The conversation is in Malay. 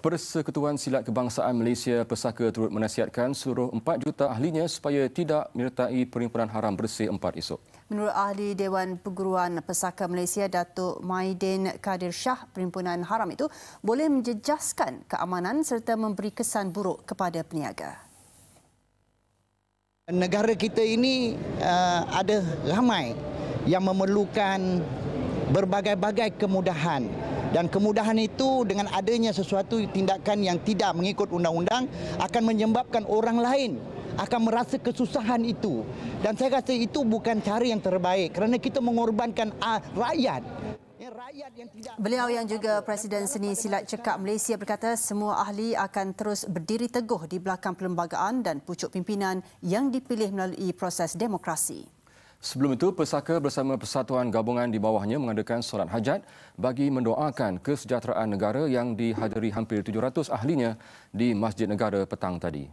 Persekutuan Silat Kebangsaan Malaysia Pesaka turut menasihatkan seluruh 4 juta ahlinya supaya tidak menyertai perhimpunan haram bersih 4 esok. Menurut ahli Dewan Perguruan Pesaka Malaysia Datuk Maidin Kadir Shah, perhimpunan haram itu boleh menjejaskan keamanan serta memberi kesan buruk kepada peniaga. Negara kita ini ada ramai yang memerlukan berbagai-bagai kemudahan. Dan kemudahan itu dengan adanya sesuatu tindakan yang tidak mengikut undang-undang akan menyebabkan orang lain akan merasa kesusahan itu. Dan saya rasa itu bukan cara yang terbaik kerana kita mengorbankan rakyat. Beliau yang juga Presiden Seni Silat Cekak Malaysia berkata semua ahli akan terus berdiri teguh di belakang perlembagaan dan pucuk pimpinan yang dipilih melalui proses demokrasi. Sebelum itu, Pesaka bersama Persatuan Gabungan di bawahnya mengadakan solat hajat bagi mendoakan kesejahteraan negara yang dihadiri hampir 700 ahlinya di Masjid Negara petang tadi.